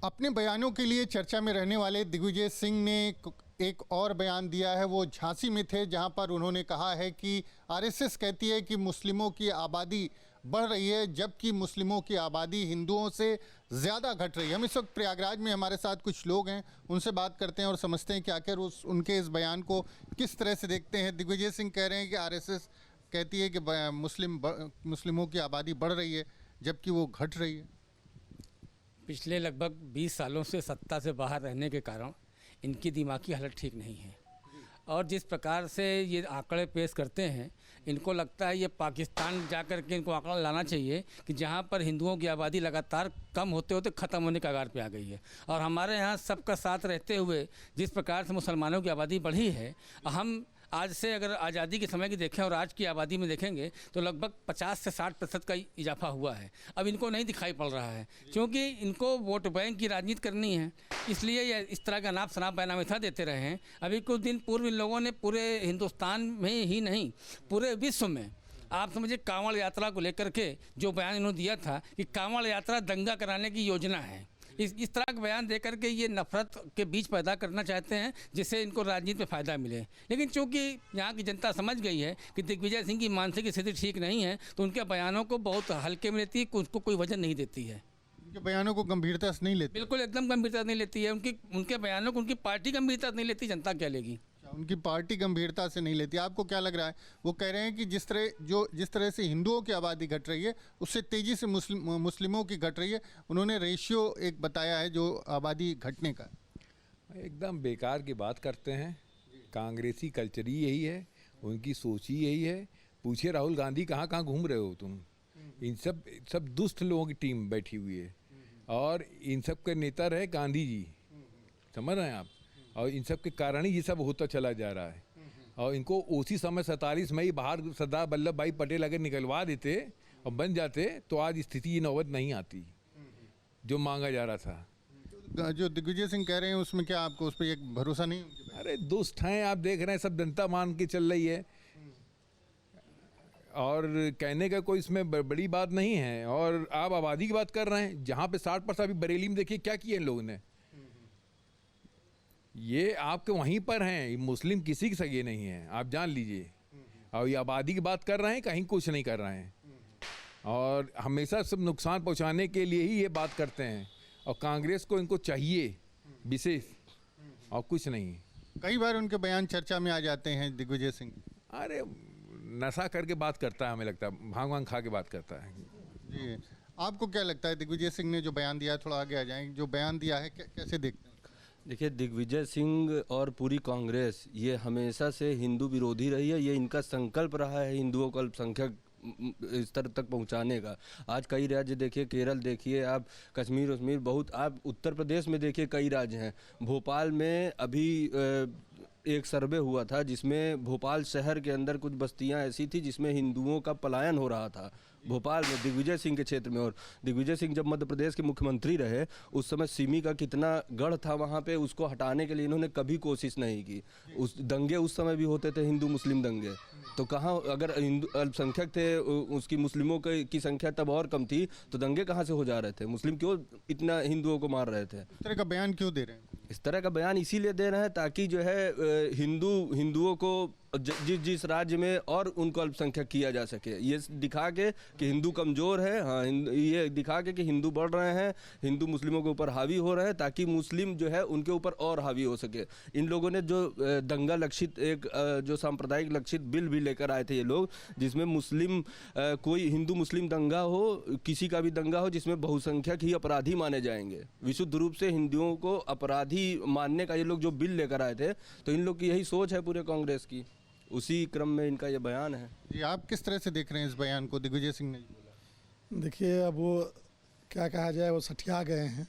अपने बयानों के लिए चर्चा में रहने वाले दिग्विजय सिंह ने एक और बयान दिया है। वो झांसी में थे, जहां पर उन्होंने कहा है कि आरएसएस कहती है कि मुस्लिमों की आबादी बढ़ रही है, जबकि मुस्लिमों की आबादी हिंदुओं से ज़्यादा घट रही है। हम इस वक्त प्रयागराज में, हमारे साथ कुछ लोग हैं, उनसे बात करते हैं और समझते हैं कि आखिर उनके इस बयान को किस तरह से देखते हैं। दिग्विजय सिंह कह रहे हैं कि आरएसएस कहती है कि मुस्लिमों की आबादी बढ़ रही है, जबकि वो घट रही है। पिछले लगभग 20 सालों से सत्ता से बाहर रहने के कारण इनकी दिमागी हालत ठीक नहीं है और जिस प्रकार से ये आंकड़े पेश करते हैं, इनको लगता है ये पाकिस्तान जा कर के इनको आंकड़ा लाना चाहिए कि जहाँ पर हिंदुओं की आबादी लगातार कम होते होते ख़त्म होने के कगार पे आ गई है। और हमारे यहाँ सबका साथ रहते हुए जिस प्रकार से मुसलमानों की आबादी बढ़ी है, हम आज से अगर आज़ादी के समय की देखें और आज की आबादी में देखेंगे तो लगभग 50 से 60% का इजाफा हुआ है। अब इनको नहीं दिखाई पड़ रहा है क्योंकि इनको वोट बैंक की राजनीति करनी है, इसलिए ये इस तरह का नाप शनाप बयानामेथा देते रहे हैं। अभी कुछ दिन पूर्व इन लोगों ने पूरे हिंदुस्तान में ही नहीं, पूरे विश्व में आप समझिए कांवड़ यात्रा को लेकर के जो बयान इन्होंने दिया था कि कांवड़ यात्रा दंगा कराने की योजना है, इस तरह का बयान देकर के ये नफरत के बीच पैदा करना चाहते हैं जिससे इनको राजनीति में फ़ायदा मिले। लेकिन चूंकि यहाँ की जनता समझ गई है कि दिग्विजय सिंह की मानसिक स्थिति ठीक नहीं है, तो उनके बयानों को बहुत हल्के में लेती है, उसको कोई वजन नहीं देती है। उनके बयानों को गंभीरता से नहीं लेती, बिल्कुल एकदम गंभीरता नहीं लेती है। उनके बयानों को उनकी पार्टी गंभीरता नहीं लेती, जनता क्या लेगी? उनकी पार्टी गंभीरता से नहीं लेती। आपको क्या लग रहा है? वो कह रहे हैं कि जिस तरह से हिंदुओं की आबादी घट रही है, उससे तेज़ी से मुस्लिमों की घट रही है। उन्होंने रेशियो एक बताया है जो आबादी घटने का। एकदम बेकार की बात करते हैं। कांग्रेसी कल्चर ही यही है, उनकी सोच ही यही है। पूछिए राहुल गांधी कहाँ कहाँ घूम रहे हो तुम? इन सब दुष्ट लोगों की टीम बैठी हुई है और इन सब के नेता रहे गांधी जी, समझ रहे हैं आप? और इन सब के कारण ही ये सब होता चला जा रहा है। और इनको उसी समय 47 मई बाहर सरदार वल्लभ भाई पटेल अगर निकलवा देते और बन जाते तो आज स्थिति ये नौबत नहीं आती जो मांगा जा रहा था। जो दिग्विजय सिंह कह रहे हैं उसमें क्या आपको उस पर एक भरोसा नहीं? अरे दुष्ट हैं, आप देख रहे हैं, सब जनता मान के चल रही है और कहने का कोई इसमें बड़ी बात नहीं है। और आप आबादी की बात कर रहे हैं, जहाँ पे 60%, अभी बरेली में देखिए क्या किया इन लोगों ने। ये आपके वहीं पर हैं, मुस्लिम किसी के सगे नहीं हैं, आप जान लीजिए। और ये आबादी की बात कर रहे हैं, कहीं कुछ नहीं कर रहे हैं और हमेशा सब नुकसान पहुंचाने के लिए ही ये बात करते हैं। और कांग्रेस को इनको चाहिए विशेष और कुछ नहीं। कई बार उनके बयान चर्चा में आ जाते हैं दिग्विजय सिंह। अरे नशा करके बात करता है, हमें लगता है भांग वांग खा के बात करता है जी। आपको क्या लगता है दिग्विजय सिंह ने जो बयान दिया है, थोड़ा आगे आ जाएं, जो बयान दिया है कैसे देखते हैं? देखिए, दिग्विजय सिंह और पूरी कांग्रेस ये हमेशा से हिंदू विरोधी रही है। ये इनका संकल्प रहा है हिंदुओं को अल्पसंख्यक स्तर तक पहुंचाने का। आज कई राज्य देखिए, केरल देखिए आप, कश्मीर बहुत, आप उत्तर प्रदेश में देखिए कई राज्य हैं। भोपाल में अभी एक सर्वे हुआ था जिसमें भोपाल शहर के अंदर कुछ बस्तियां ऐसी थी जिसमें हिंदुओं का पलायन हो रहा था, भोपाल में दिग्विजय सिंह के क्षेत्र में। और दिग्विजय सिंह जब मध्य प्रदेश के मुख्यमंत्री रहे, उस समय सिमी का कितना गढ़ था वहाँ पे, उसको हटाने के लिए इन्होंने कभी कोशिश नहीं की। उस दंगे उस समय भी होते थे, हिंदू मुस्लिम दंगे, तो कहाँ, अगर हिंदू अल्पसंख्यक थे, उसकी मुस्लिमों की संख्या तब और कम थी, तो दंगे कहाँ से हो जा रहे थे? मुस्लिम क्यों इतना हिंदुओं को मार रहे थे? इस तरह का बयान क्यों दे रहे हैं? इस तरह का बयान इसीलिए दे रहे हैं ताकि जो है हिंदुओं को जिस राज्य में और उनको अल्पसंख्यक किया जा सके, ये दिखा के कि हिंदू कमज़ोर है। हाँ, ये दिखा के कि हिंदू बढ़ रहे हैं, हिंदू मुस्लिमों के ऊपर हावी हो रहे हैं, ताकि मुस्लिम जो है उनके ऊपर और हावी हो सके। इन लोगों ने जो दंगा लक्षित एक जो सांप्रदायिक लक्षित बिल भी लेकर आए थे ये लोग, जिसमें मुस्लिम कोई हिंदू मुस्लिम दंगा हो, किसी का भी दंगा हो, जिसमें बहुसंख्यक ही अपराधी माने जाएंगे, विशुद्ध रूप से हिंदुओं को अपराधी मानने का ये लोग जो बिल लेकर आए थे। तो इन लोग की यही सोच है पूरे कांग्रेस की, उसी क्रम में इनका ये बयान है। जी, आप किस तरह से देख रहे हैं इस बयान को? दिग्विजय सिंह ने बोला, देखिए, अब वो क्या कहा जाए, वो सठिया गए हैं,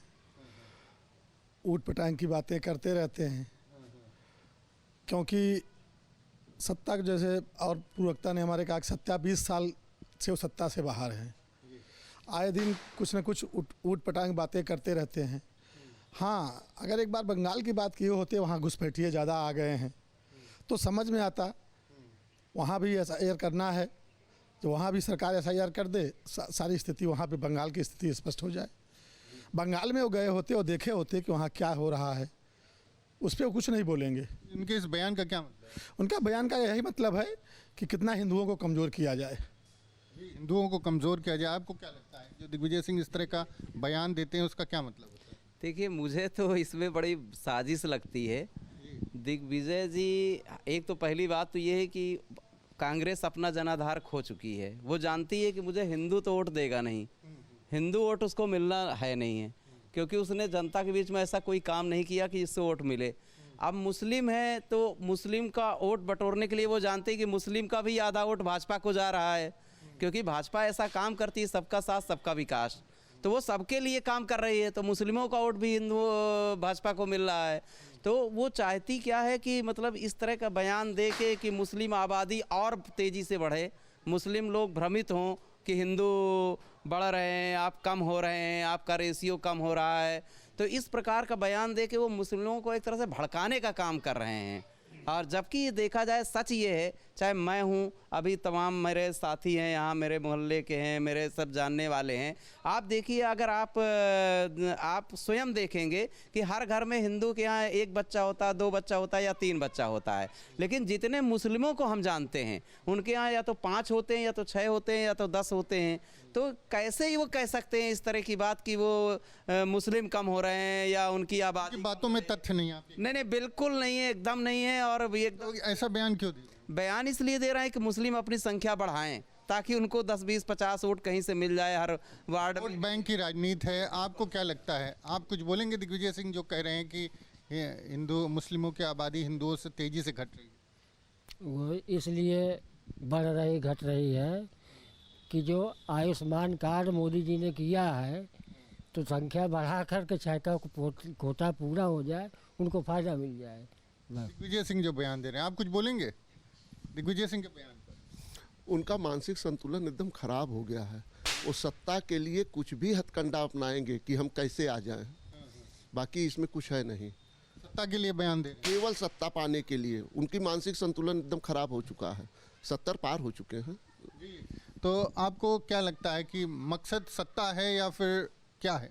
ऊट पटांग की बातें करते रहते हैं। क्योंकि सत्ता के जैसे, और पूर्वक्ता ने हमारे कहा कि सत्ता 20 साल से वो सत्ता से बाहर है, आए दिन कुछ न कुछ ऊट पटांग बातें करते रहते हैं। हाँ, अगर एक बार बंगाल की बात किए होते, वहाँ घुसपैठिए ज़्यादा आ गए हैं तो समझ में आता, वहाँ भी SIR करना है तो वहाँ भी सरकार SIR कर दे, सारी स्थिति वहाँ पे बंगाल की स्थिति स्पष्ट हो जाए। बंगाल में वो गए होते और देखे होते कि वहाँ क्या हो रहा है, उस पर वो कुछ नहीं बोलेंगे। इनके इस बयान का क्या मतलब है? उनका बयान का यही मतलब है कि कितना हिंदुओं को कमज़ोर किया जाए। हिंदुओं को कमज़ोर किया जाए, आपको क्या लगता है जो दिग्विजय सिंह इस तरह का बयान देते हैं उसका क्या मतलब होता है? देखिए, मुझे तो इसमें बड़ी साजिश लगती है। दिग्विजय जी, एक तो पहली बात तो ये है कि कांग्रेस अपना जनाधार खो चुकी है। वो जानती है कि मुझे हिंदू तो वोट देगा नहीं, हिंदू वोट उसको मिलना है नहीं है, क्योंकि उसने जनता के बीच में ऐसा कोई काम नहीं किया कि जिससे वोट मिले। अब मुस्लिम है तो मुस्लिम का वोट बटोरने के लिए वो जानते हैं कि मुस्लिम का भी आधा वोट भाजपा को जा रहा है, क्योंकि भाजपा ऐसा काम करती है, सबका साथ सबका विकास, तो वो सबके लिए काम कर रही है। तो मुस्लिमों का वोट भी हिंदू भाजपा को मिल रहा है। तो वो चाहती क्या है कि मतलब इस तरह का बयान दे के कि मुस्लिम आबादी और तेज़ी से बढ़े, मुस्लिम लोग भ्रमित हों कि हिंदू बढ़ रहे हैं, आप कम हो रहे हैं, आपका रेशियो कम हो रहा है। तो इस प्रकार का बयान दे के वो मुस्लिमों को एक तरह से भड़काने का काम कर रहे हैं। और जबकि ये देखा जाए, सच ये है, चाहे मैं हूँ, अभी तमाम मेरे साथी हैं यहाँ, मेरे मोहल्ले के हैं, मेरे सब जानने वाले हैं। आप देखिए, अगर आप स्वयं देखेंगे कि हर घर में हिंदू के यहाँ एक बच्चा होता है, 2 बच्चा होता है या 3 बच्चा होता है, लेकिन जितने मुस्लिमों को हम जानते हैं उनके यहाँ या तो 5 होते हैं, या तो 6 होते हैं, या तो 10 होते हैं। तो कैसे ही वो कह सकते हैं इस तरह की बात कि वो मुस्लिम कम हो रहे हैं या उनकी आबादी? आपकी बातों में तथ्य नहीं है आपके? नहीं, बिल्कुल नहीं है, एकदम नहीं है। और तो ऐसा बयान क्यों दिया? बयान इसलिए दे रहे हैं कि मुस्लिम अपनी संख्या बढ़ाएं, ताकि उनको 10, 20, 50 वोट कहीं से मिल जाए हर वार्ड वोट में। बैंक की राजनीति है। आपको क्या लगता है, आप कुछ बोलेंगे दिग्विजय सिंह जो कह रहे हैं कि हिंदू मुस्लिमों की आबादी हिंदुओं से तेजी से घट रही है? वो इसलिए बढ़ रही घट रही है कि जो आयुष्मान कार्ड मोदी जी ने किया है, तो संख्या बढ़ा कर के चाहे का कोटा पूरा हो जाए, उनको फ़ायदा मिल जाए। दिग्विजय सिंह जो बयान दे रहे हैं, आप कुछ बोलेंगे दिग्विजय सिंह के बयान पर? उनका मानसिक संतुलन एकदम खराब हो गया है। वो सत्ता के लिए कुछ भी हथकंडा अपनाएंगे कि हम कैसे आ जाएं, बाकी इसमें कुछ है नहीं। सत्ता के लिए बयान दे रहे हैं। केवल सत्ता पाने के लिए उनकी मानसिक संतुलन एकदम खराब हो चुका है। 70 पार हो चुके हैं। तो आपको क्या लगता है कि मकसद सत्ता है या फिर क्या है?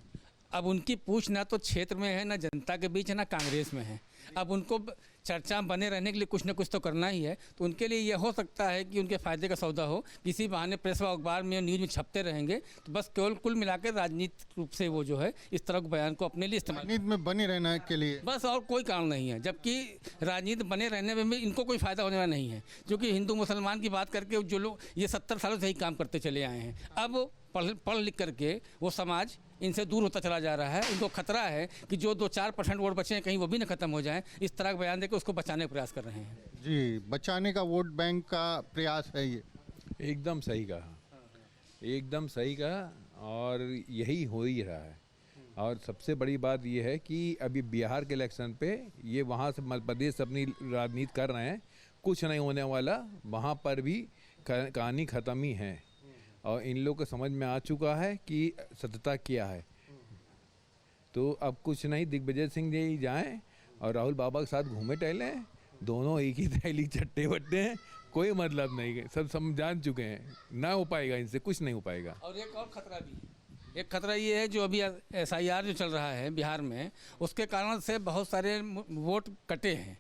अब उनकी पूछ ना तो क्षेत्र में है, ना जनता के बीच है, ना कांग्रेस में है। अब उनको चर्चा बने रहने के लिए कुछ ना कुछ तो करना ही है। तो उनके लिए यह हो सकता है कि उनके फ़ायदे का सौदा हो, किसी बहाने प्रेस व अखबार में, न्यूज़ में छपते रहेंगे। तो बस केवल कुल मिलाकर राजनीतिक रूप से वो जो है इस तरह के बयान को अपने लिए इस्तेमाल, राजनीति में बने रहने के लिए, बस और कोई कारण नहीं है। जबकि राजनीति बने रहने में इनको कोई फ़ायदा होने वाला नहीं है, क्योंकि हिंदू मुसलमान की बात करके जो लोग ये 70 सालों से ही काम करते चले आए हैं, अब पढ़ लिख करके वो समाज इनसे दूर होता चला जा रहा है। उनको खतरा है कि जो 2-4% वोट बचे हैं, कहीं वो भी न खत्म हो जाए। इस तरह का बयान देकर उसको बचाने का प्रयास कर रहे हैं। जी, बचाने का वोट बैंक का प्रयास है ये। एकदम सही कहा, एकदम सही कहा, और यही हो ही रहा है। और सबसे बड़ी बात ये है कि अभी बिहार के इलेक्शन पे ये वहाँ से मध्य प्रदेश अपनी राजनीति कर रहे हैं, कुछ नहीं होने वाला, वहाँ पर भी कहानी ख़त्म ही है। और इन लोग को समझ में आ चुका है कि सत्यता क्या है। तो अब कुछ नहीं, दिग्विजय सिंह जी जाएं और राहुल बाबा के साथ घूमे टहलें, दोनों एक ही थैली चट्टे बट्टे हैं, कोई मतलब नहीं है, सब जान चुके हैं, ना हो पाएगा, इनसे कुछ नहीं हो पाएगा। और एक और खतरा भी है, एक खतरा ये है जो अभी SIR जो चल रहा है बिहार में, उसके कारण से बहुत सारे वोट कटे हैं।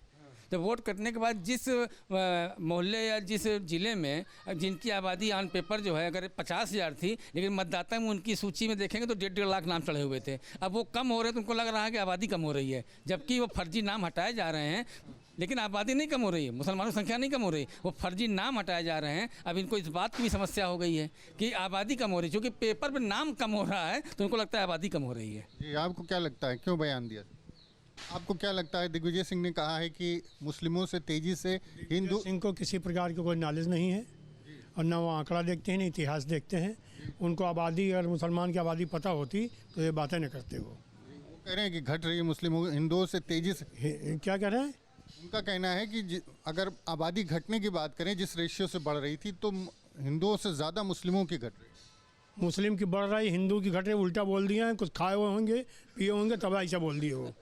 तो वोट कटने के बाद जिस मोहल्ले या जिस ज़िले में जिनकी आबादी ऑन पेपर जो है अगर 50,000 थी, लेकिन मतदाता में उनकी सूची में देखेंगे तो 1.5 लाख नाम चढ़े हुए थे। अब वो कम हो रहे, तो उनको लग रहा है कि आबादी कम हो रही है, जबकि वो फर्जी नाम हटाए जा रहे हैं। लेकिन आबादी नहीं कम हो रही है, मुसलमानों की संख्या नहीं कम हो रही, वो फर्जी नाम हटाए जा रहे हैं। अब इनको इस बात की भी समस्या हो गई है कि आबादी कम हो रही है, क्योंकि पेपर पर नाम कम हो रहा है, तो उनको लगता है आबादी कम हो रही है। जी, आपको क्या लगता है क्यों बयान दिया? आपको क्या लगता है? दिग्विजय सिंह ने कहा है कि मुस्लिमों से तेजी से हिंदू। सिंह को किसी प्रकार की कोई नॉलेज नहीं है, और ना वो आंकड़ा देखते हैं, न इतिहास देखते हैं। उनको आबादी, अगर मुसलमान की आबादी पता होती तो ये बातें न करते। वो कह रहे हैं कि घट रही है मुस्लिमों हिंदुओं से तेजी से। क्या कह रहे हैं? उनका कहना है कि अगर आबादी घटने की बात करें, जिस रेशियो से बढ़ रही थी, तो हिंदुओं से ज़्यादा मुस्लिमों की घट रही। मुस्लिम की बढ़ रही, हिंदू की घट रही, उल्टा बोल दिया है। कुछ खाए हुए होंगे, पिए होंगे, तब ऐसा बोल दिए वो।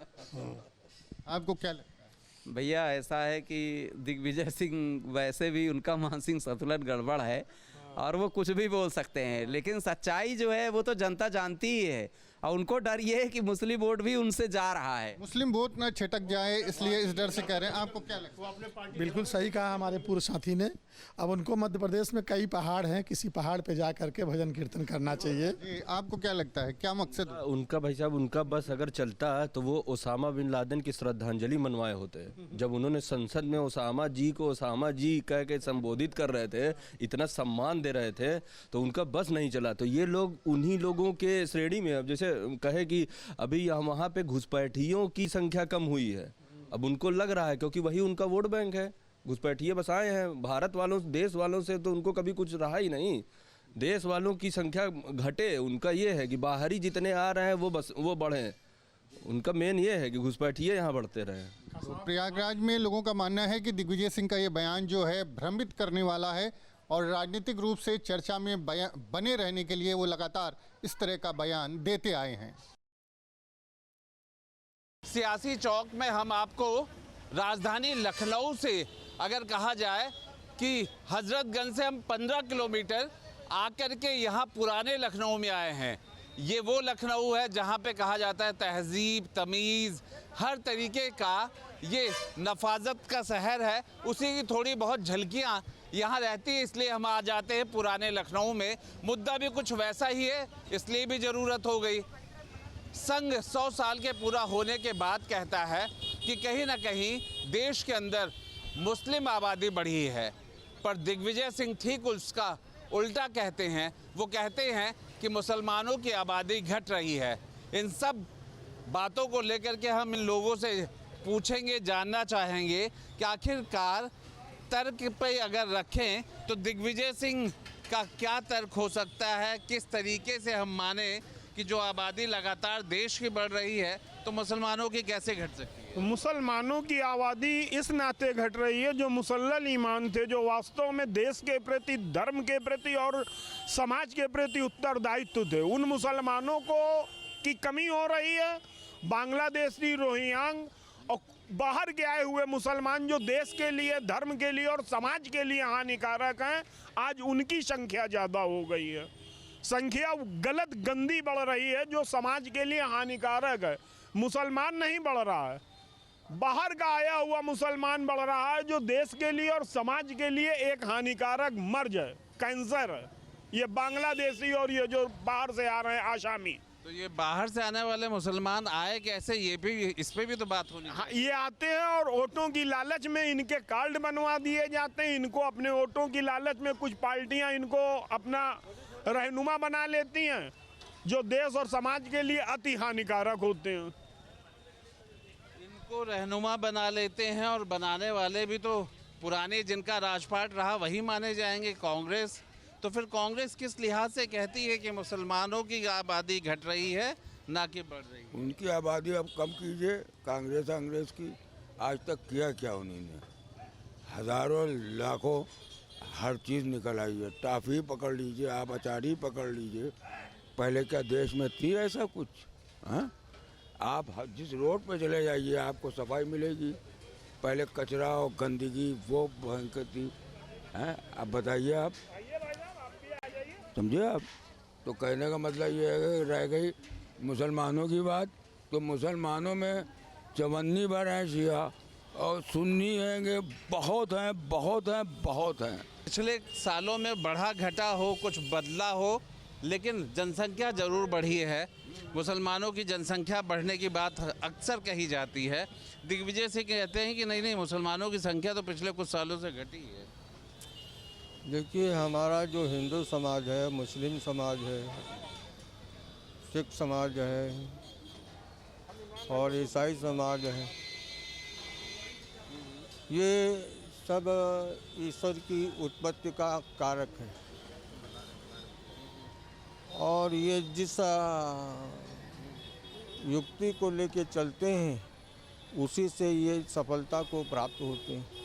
आपको क्या लगता है? भैया, ऐसा है कि दिग्विजय सिंह वैसे भी उनका मानसिक संतुलन गड़बड़ है, और वो कुछ भी बोल सकते हैं, लेकिन सच्चाई जो है वो तो जनता जानती ही है। और उनको डर ये है कि मुस्लिम वोट भी उनसे जा रहा है। मुस्लिम वोट न छिटक जाए इसलिए इस डर से कह रहे हैं। आपको क्या लगता है? बिल्कुल सही कहा हमारे पूर्व साथी ने। अब उनको मध्य प्रदेश में कई पहाड़ हैं, किसी पहाड़ पे जा करके भजन कीर्तन करना चाहिए। जी, आपको क्या लगता है, क्या मकसद? उनका भाई साहब, उनका बस अगर चलता है तो वो ओसामा बिन लादेन की श्रद्धांजलि मनवाए होते। जब उन्होंने संसद में ओसामा जी को ओसामा जी कह के संबोधित कर रहे थे, इतना सम्मान दे रहे थे, तो उनका बस नहीं चला। तो ये लोग उन्हीं लोगों के श्रेणी में, अब जैसे कहे कि अभी वहाँ पे घुसपैठियों की संख्या कम हुई है, अब उनको लग रहा है क्योंकि वही उनका वोट बैंक है। घुसपैठिए बस आए हैं, भारत वालों देश वालों से तो उनको कभी कुछ रहा ही नहीं। देश वालों की संख्या घटे, उनका ये है कि बाहरी जितने आ रहे हैं वो बढ़े। उनका मेन ये है कि घुसपैठिए यहाँ बढ़ते रहे। तो प्रयागराज में लोगों का मानना है कि दिग्विजय सिंह का ये बयान जो है भ्रमित करने वाला है और राजनीतिक रूप से चर्चा में बने रहने के लिए वो लगातार इस तरह का बयान देते आए हैं। सियासी चौक में हम आपको राजधानी लखनऊ से अगर कहा जाए कि हजरतगंज से हम 15 किलोमीटर आकर के यहाँ पुराने लखनऊ में आए हैं। ये वो लखनऊ है जहाँ पे कहा जाता है तहजीब, तमीज़, हर तरीके का ये नफाजत का शहर है। उसी की थोड़ी बहुत झलकियाँ यहाँ रहती है, इसलिए हम आ जाते हैं पुराने लखनऊ में। मुद्दा भी कुछ वैसा ही है, इसलिए भी ज़रूरत हो गई। संघ 100 साल के पूरा होने के बाद कहता है कि कहीं ना कहीं देश के अंदर मुस्लिम आबादी बढ़ी है, पर दिग्विजय सिंह ठीक उसका उल्टा कहते हैं। वो कहते हैं कि मुसलमानों की आबादी घट रही है। इन सब बातों को लेकर के हम इन लोगों से पूछेंगे, जानना चाहेंगे कि आखिरकार तर्क पे अगर रखें तो दिग्विजय सिंह का क्या तर्क हो सकता है। किस तरीके से हम माने कि जो आबादी लगातार देश की बढ़ रही है तो मुसलमानों की कैसे घट सकती है? मुसलमानों की आबादी इस नाते घट रही है, जो मुसल्लल ईमान थे, जो वास्तव में देश के प्रति, धर्म के प्रति और समाज के प्रति उत्तरदायित्व थे, उन मुसलमानों को की कमी हो रही है। बांग्लादेशी, रोहिंग्यांग और बाहर के आए हुए मुसलमान जो देश के लिए, धर्म के लिए और समाज के लिए हानिकारक हैं, आज उनकी संख्या ज़्यादा हो गई है। संख्या गलत, गंदी बढ़ रही है, जो समाज के लिए हानिकारक है। मुसलमान नहीं बढ़ रहा है, बाहर का आया हुआ मुसलमान बढ़ रहा है, जो देश के लिए और समाज के लिए एक हानिकारक मर्ज है, कैंसर है। ये बांग्लादेशी और ये जो बाहर से आ रहे हैं आसामी। तो ये बाहर से आने वाले मुसलमान आए कैसे, ये भी, इस पे भी तो बात होनी चाहिए। हाँ, ये आते हैं और वोटों की लालच में इनके कार्ड बनवा दिए जाते हैं। इनको अपने वोटों की लालच में कुछ पार्टियां इनको अपना रहनुमा बना लेती हैं, जो देश और समाज के लिए अति हानिकारक होते हैं। इनको रहनुमा बना लेते हैं और बनाने वाले भी तो पुराने जिनका राजपाट रहा वही माने जाएंगे, कांग्रेस। तो फिर कांग्रेस किस लिहाज से कहती है कि मुसलमानों की आबादी घट रही है ना कि बढ़ रही है? उनकी आबादी अब कम कीजिए। कांग्रेस की आज तक किया क्या उन्होंने? हज़ारों लाखों हर चीज़ निकल आई है। टाफी पकड़ लीजिए, आप अचारी पकड़ लीजिए। पहले क्या देश में थी ऐसा कुछ? हाँ, आप जिस रोड पे चले जाइए आपको सफाई मिलेगी। पहले कचरा और गंदगी वो भयंकर थी। हैं, अब बताइए आप, समझे आप? तो कहने का मतलब ये है, रह गई मुसलमानों की बात, तो मुसलमानों में 54 भर हैं शिया और सुन्नी हैं, बहुत हैं, बहुत हैं, बहुत हैं। पिछले सालों में बढ़ा घटा हो, कुछ बदला हो, लेकिन जनसंख्या ज़रूर बढ़ी है। मुसलमानों की जनसंख्या बढ़ने की बात अक्सर कही जाती है। दिग्विजय सिंह कहते हैं कि नहीं, मुसलमानों की संख्या तो पिछले कुछ सालों से घटी है। देखिए, हमारा जो हिंदू समाज है, मुस्लिम समाज है, सिख समाज है और ईसाई समाज है, ये सब ईश्वर की उत्पत्ति का कारक है। और ये जिस युक्ति को लेके चलते हैं उसी से ये सफलता को प्राप्त होते हैं।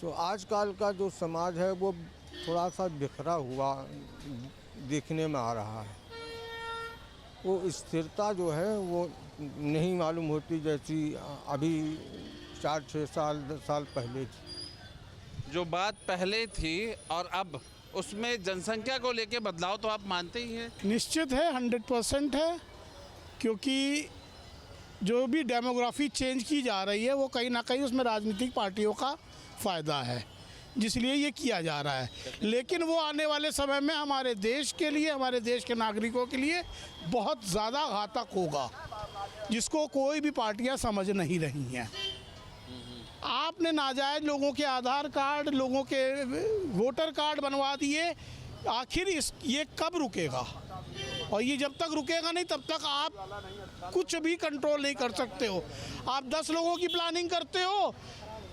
तो आजकल का जो समाज है वो थोड़ा सा बिखरा हुआ दिखने में आ रहा है। वो स्थिरता जो है वो नहीं मालूम होती जैसी अभी 4-6 साल 10 साल पहले थी। जो बात पहले थी और अब उसमें जनसंख्या को लेके बदलाव तो आप मानते ही हैं? निश्चित है, 100% है, क्योंकि जो भी डेमोग्राफी चेंज की जा रही है वो कहीं ना कहीं उसमें राजनीतिक पार्टियों का फ़ायदा है, जिसलिए ये किया जा रहा है। लेकिन वो आने वाले समय में हमारे देश के लिए, हमारे देश के नागरिकों के लिए बहुत ज़्यादा घातक होगा, जिसको कोई भी पार्टियां समझ नहीं रही हैं। आपने नाजायज़ लोगों के आधार कार्ड, लोगों के वोटर कार्ड बनवा दिए, आखिर ये कब रुकेगा? और ये जब तक रुकेगा नहीं तब तक आप कुछ भी कंट्रोल नहीं कर सकते हो। आप 10 लोगों की प्लानिंग करते हो,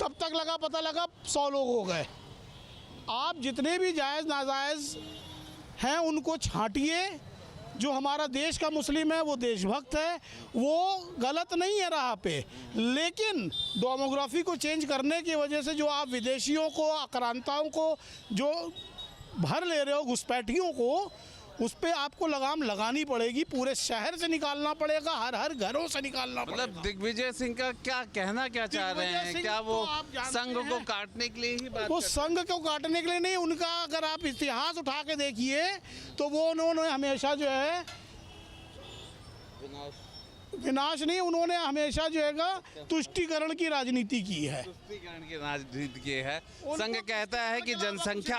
तब तक पता लगा 100 लोग हो गए। आप जितने भी जायज़ नाजायज़ हैं उनको छांटिए। जो हमारा देश का मुस्लिम है वो देशभक्त है, वो गलत नहीं है राह पे, लेकिन डेमोग्राफी को चेंज करने की वजह से जो आप विदेशियों को, आक्रांताओं को जो भर ले रहे हो, घुसपैठियों को, उस पर आपको लगाम लगानी पड़ेगी। पूरे शहर से निकालना पड़ेगा, हर घरों से निकालना पड़ेगा। मतलब दिग्विजय सिंह का क्या कहना, क्या चाह रहे हैं? क्या वो संघ को काटने के लिए ही बात? वो संघ को काटने के लिए नहीं, उनका अगर आप इतिहास उठा के देखिए तो वो उन्होंने हमेशा जो है विनाश नहीं, उन्होंने हमेशा जो है तुष्टीकरण की राजनीति की है। तुष्टीकरण की राजनीति की है। संघ कहता है कि जनसंख्या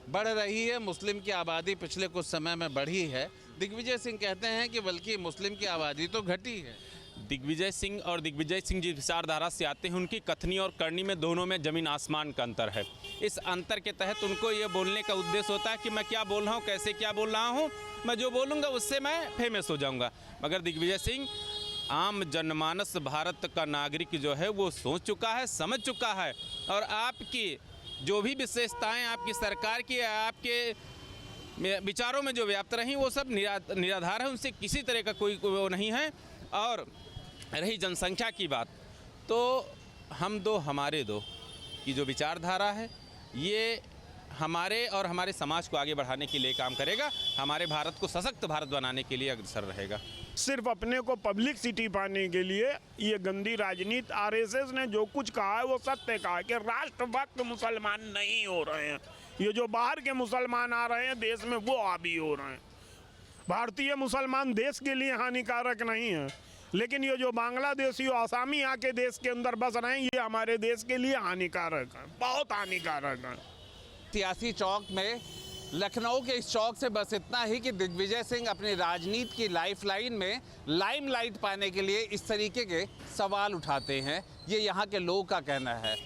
बढ़ रही है, मुस्लिम की आबादी पिछले कुछ समय में बढ़ी है। दिग्विजय सिंह कहते हैं कि बल्कि मुस्लिम की आबादी तो घटी है। दिग्विजय सिंह और दिग्विजय सिंह जिस विचारधारा से आते हैं, उनकी कथनी और करनी में दोनों में ज़मीन आसमान का अंतर है। इस अंतर के तहत उनको ये बोलने का उद्देश्य होता है कि मैं क्या बोल रहा हूँ, कैसे क्या बोल रहा हूँ, मैं जो बोलूँगा उससे मैं फेमस हो जाऊँगा। मगर दिग्विजय सिंह आम जनमानस भारत का नागरिक जो है वो सोच चुका है, समझ चुका है, और आपकी जो भी विशेषताएँ आपकी सरकार की, आपके विचारों में जो व्याप्त रही, वो सब निराधार है, उनसे किसी तरह का कोई वो नहीं है। और रही जनसंख्या की बात, तो हम दो हमारे दो की जो विचारधारा है, ये हमारे और हमारे समाज को आगे बढ़ाने के लिए काम करेगा, हमारे भारत को सशक्त भारत बनाने के लिए अग्रसर रहेगा। सिर्फ अपने को पब्लिसिटी पाने के लिए ये गंदी राजनीति, आरएसएस ने जो कुछ कहा है वो सत्य कहा है कि राष्ट्रभक्त मुसलमान नहीं हो रहे हैं। ये जो बाहर के मुसलमान आ रहे हैं देश में, वो हावी हो रहे हैं। भारतीय मुसलमान देश के लिए हानिकारक नहीं है, लेकिन ये जो बांग्लादेशी और आसामी आके देश के अंदर बस रहे हैं, ये हमारे देश के लिए हानिकारक है, बहुत हानिकारक है। सियासी चौक में, लखनऊ के इस चौक से बस इतना ही कि दिग्विजय सिंह अपनी राजनीति की लाइफलाइन में लाइमलाइट पाने के लिए इस तरीके के सवाल उठाते हैं, ये यहाँ के लोगों का कहना है।